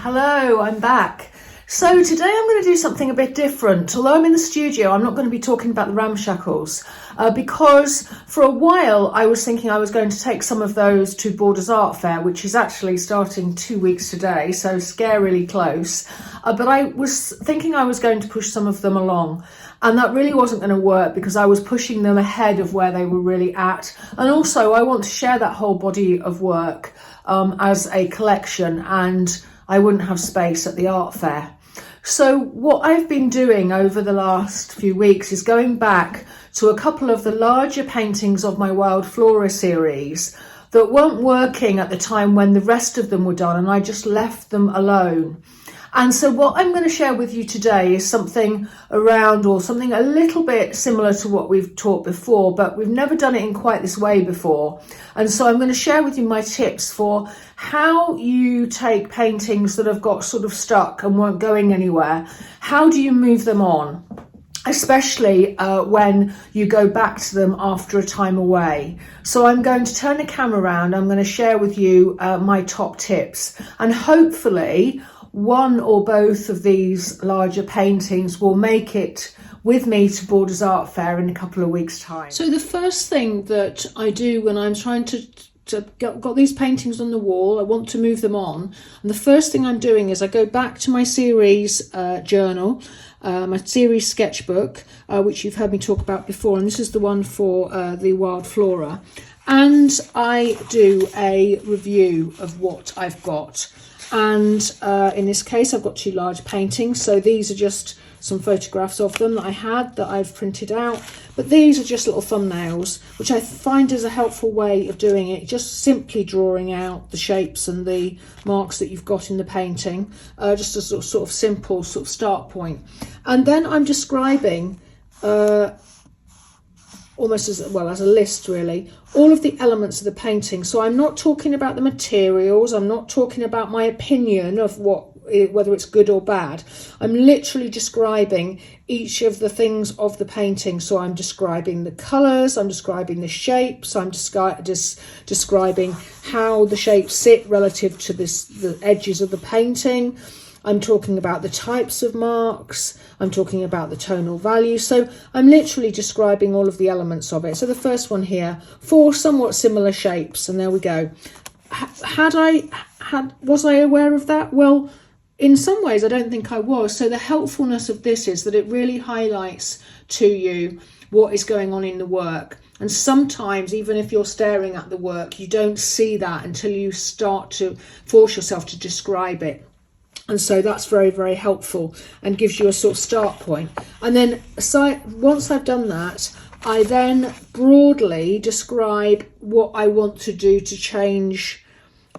Hello, I'm back. So today I'm going to do something a bit different. Although I'm in the studio, I'm not going to be talking about the ramshackles because for a while I was thinking I was going to take some of those to Borders Art Fair, which is actually starting 2 weeks today, so scarily close. But I was thinking I was going to push some of them along. And that really wasn't going to work because I was pushing them ahead of where they were really at. And also I want to share that whole body of work as a collection, and I wouldn't have space at the art fair. So what I've been doing over the last few weeks is going back to a couple of the larger paintings of my Wild Flora series that weren't working at the time when the rest of them were done, and I just left them alone. And so what I'm going to share with you today is something around, or something a little bit similar to what we've taught before, but we've never done it in quite this way before. And so I'm going to share with you my tips for how you take paintings that have got sort of stuck and weren't going anywhere. How do you move them on? Especially when you go back to them after a time away. So I'm going to turn the camera around. I'm going to share with you my top tips, and hopefully one or both of these larger paintings will make it with me to Borders Art Fair in a couple of weeks' time. So the first thing that I do when I'm trying to got these paintings on the wall, I want to move them on, and the first thing I'm doing is I go back to my series journal, my series sketchbook, which you've heard me talk about before, and this is the one for the Wild Flora, and I do a review of what I've got. And in this case I've got two large paintings, so these are just some photographs of them that I had that I've printed out, but these are just little thumbnails, which I find is a helpful way of doing it, just simply drawing out the shapes and the marks that you've got in the painting, just a sort of simple sort of start point. And then I'm describing almost as well as a list, really, all of the elements of the painting. So I'm not talking about the materials, I'm not talking about my opinion of whether it's good or bad. I'm literally describing each of the things of the painting. So I'm describing the colours, I'm describing the shapes, I'm describing how the shapes sit relative to the edges of the painting. I'm talking about the types of marks, I'm talking about the tonal value. So I'm literally describing all of the elements of it. So the first one here, four somewhat similar shapes, and there we go. Was I aware of that? Well, in some ways I don't think I was. So the helpfulness of this is that it really highlights to you what is going on in the work. And sometimes, even if you're staring at the work, you don't see that until you start to force yourself to describe it. And so that's very, very helpful and gives you a sort of start point. And then once I've done that, I then broadly describe what I want to do to change,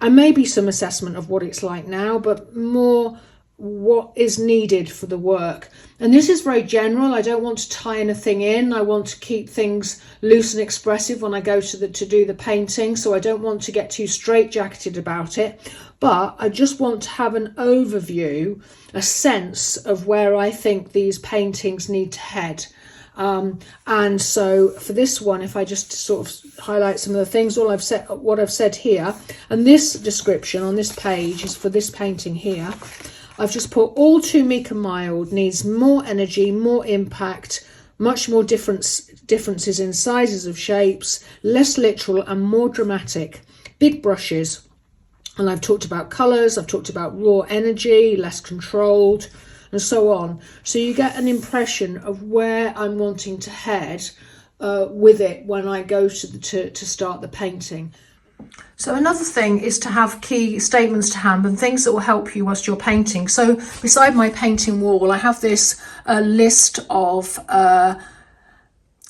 and maybe some assessment of what it's like now, but more what is needed for the work. And this is very general. I don't want to tie anything in. I want to keep things loose and expressive when I go to do the painting, so I don't want to get too straitjacketed about it, but I just want to have an overview, a sense of where I think these paintings need to head. And so for this one, if I just sort of highlight some of the things, what I've said here, and this description on this page is for this painting here. I've just put all too meek and mild, needs more energy, more impact, much more differences in sizes of shapes, less literal and more dramatic, big brushes. And I've talked about colours, I've talked about raw energy, less controlled, and so on. So you get an impression of where I'm wanting to head with it when I go to start the painting. So another thing is to have key statements to hand and things that will help you whilst you're painting. So beside my painting wall, I have this list of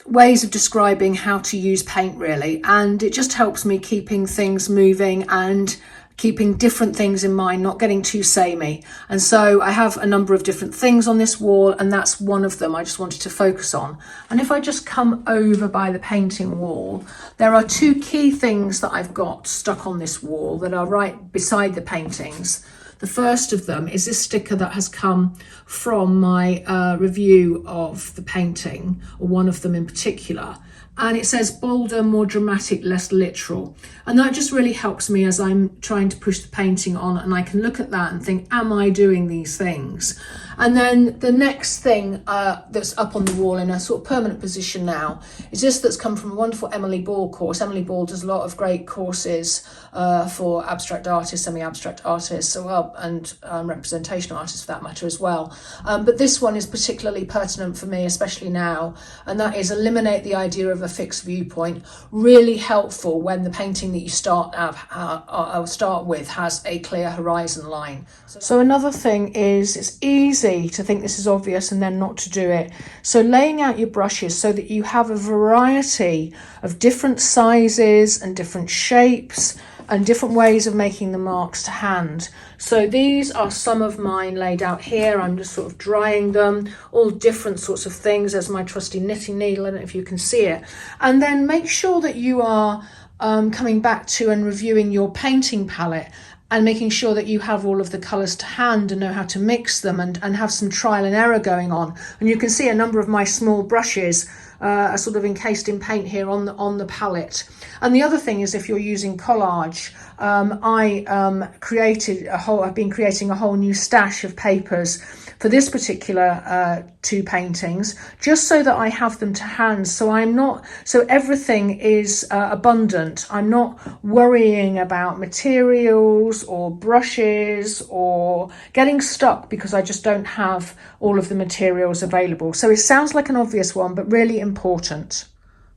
ways of describing how to use paint, really, and it just helps me keeping things moving and keeping different things in mind, not getting too samey. And so I have a number of different things on this wall, and that's one of them I just wanted to focus on. And if I just come over by the painting wall, there are two key things that I've got stuck on this wall that are right beside the paintings. The first of them is this sticker that has come from my review of the painting, or one of them in particular. and it says bolder, more dramatic, less literal. And that just really helps me as I'm trying to push the painting on, and I can look at that and think, am I doing these things? And then the next thing that's up on the wall in a sort of permanent position now is this, that's come from a wonderful Emily Ball course. Emily Ball does a lot of great courses for abstract artists, semi-abstract artists, and representational artists for that matter as well. But this one is particularly pertinent for me, especially now, and that is eliminate the idea of a fixed viewpoint. Really helpful when the painting that you start with has a clear horizon line. So another thing is, it's easy to think this is obvious and then not to do it. So laying out your brushes so that you have a variety of different sizes and different shapes and different ways of making the marks to hand. So these are some of mine laid out here. I'm just sort of drying them, all different sorts of things. There's my trusty knitting needle, I don't know if you can see it. And then make sure that you are coming back to and reviewing your painting palette and making sure that you have all of the colours to hand and know how to mix them, and have some trial and error going on. And you can see a number of my small brushes are sort of encased in paint here on the palette. And the other thing is, if you're using collage, I've been creating a whole new stash of papers for this particular two paintings, just so that I have them to hand. So everything is abundant. I'm not worrying about materials or brushes or getting stuck because I just don't have all of the materials available. So it sounds like an obvious one, but really important.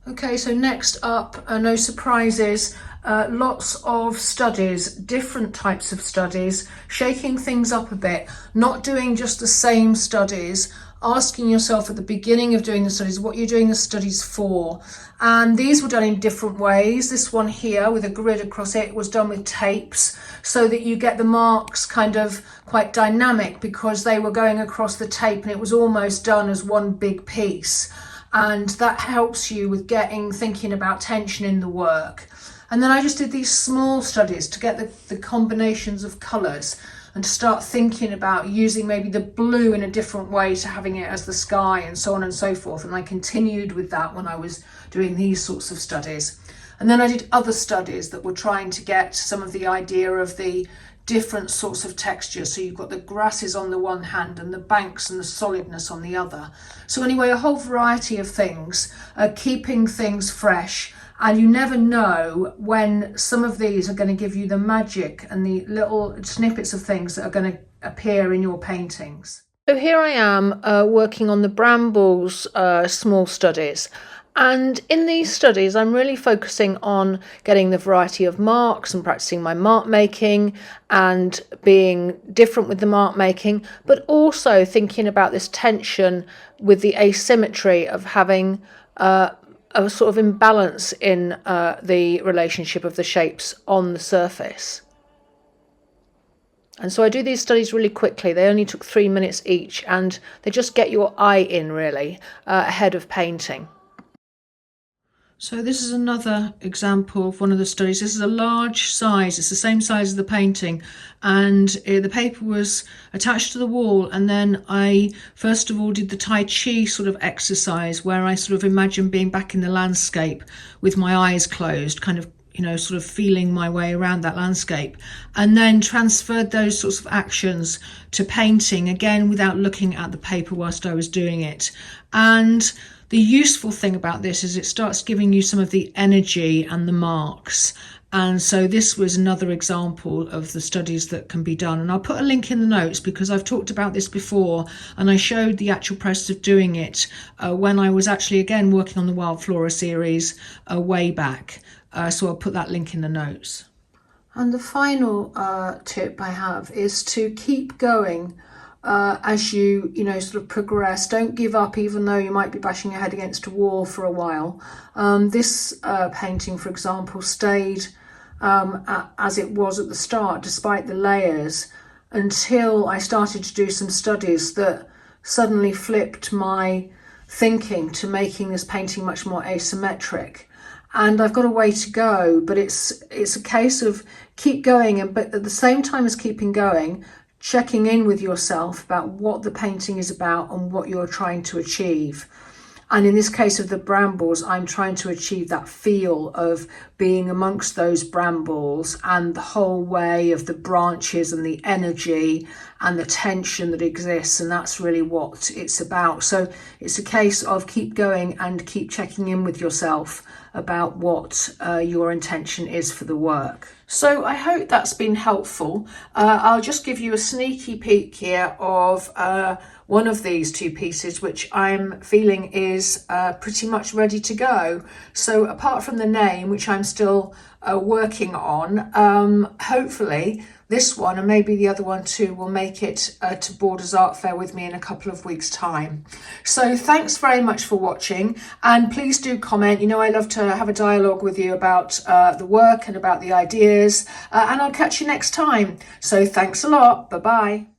Okay, so next up, no surprises, lots of studies, different types of studies, shaking things up a bit, not doing just the same studies, asking yourself at the beginning of doing the studies what you're doing the studies for. And these were done in different ways. This one here with a grid across it was done with tapes, so that you get the marks kind of quite dynamic because they were going across the tape and it was almost done as one big piece. And that helps you with thinking about tension in the work. And then I just did these small studies to get the combinations of colours and to start thinking about using maybe the blue in a different way to having it as the sky, and so on and so forth. And I continued with that when I was doing these sorts of studies. And then I did other studies that were trying to get some of the idea of the different sorts of textures. So you've got the grasses on the one hand and the banks and the solidness on the other. So anyway, a whole variety of things, keeping things fresh. And you never know when some of these are going to give you the magic and the little snippets of things that are going to appear in your paintings. So here I am working on the brambles small studies. And in these studies, I'm really focusing on getting the variety of marks and practicing my mark making and being different with the mark making, but also thinking about this tension with the asymmetry of having a sort of imbalance in the relationship of the shapes on the surface. And so I do these studies really quickly. They only took 3 minutes each, and they just get your eye in really ahead of painting. So this is another example of one of the studies. This is a large size. It's the same size as the painting, and the paper was attached to the wall. And then I first of all did the Tai Chi sort of exercise, where I sort of imagined being back in the landscape with my eyes closed, kind of, sort of feeling my way around that landscape, and then transferred those sorts of actions to painting, again without looking at the paper whilst I was doing it. And the useful thing about this is it starts giving you some of the energy and the marks. And so this was another example of the studies that can be done. And I'll put a link in the notes because I've talked about this before, and I showed the actual process of doing it when I was actually, again, working on the Wild Flora series way back. So I'll put that link in the notes. And the final tip I have is to keep going as you sort of progress. Don't give up, even though you might be bashing your head against a wall for a while. This painting, for example, stayed as it was at the start, despite the layers, until I started to do some studies that suddenly flipped my thinking to making this painting much more asymmetric. And I've got a way to go, but it's a case of keep going, but at the same time as keeping going, checking in with yourself about what the painting is about and what you're trying to achieve. And in this case of the brambles, I'm trying to achieve that feel of being amongst those brambles and the whole way of the branches and the energy and the tension that exists. And that's really what it's about. So it's a case of keep going and keep checking in with yourself about what your intention is for the work. So I hope that's been helpful. I'll just give you a sneaky peek here of one of these two pieces, which I'm feeling is pretty much ready to go. So apart from the name, which I'm still working on, hopefully this one and maybe the other one too will make it to Borders Art Fair with me in a couple of weeks' time. So thanks very much for watching, and please do comment. You know, I love to have a dialogue with you about the work and about the ideas, and I'll catch you next time. So thanks a lot. Bye bye.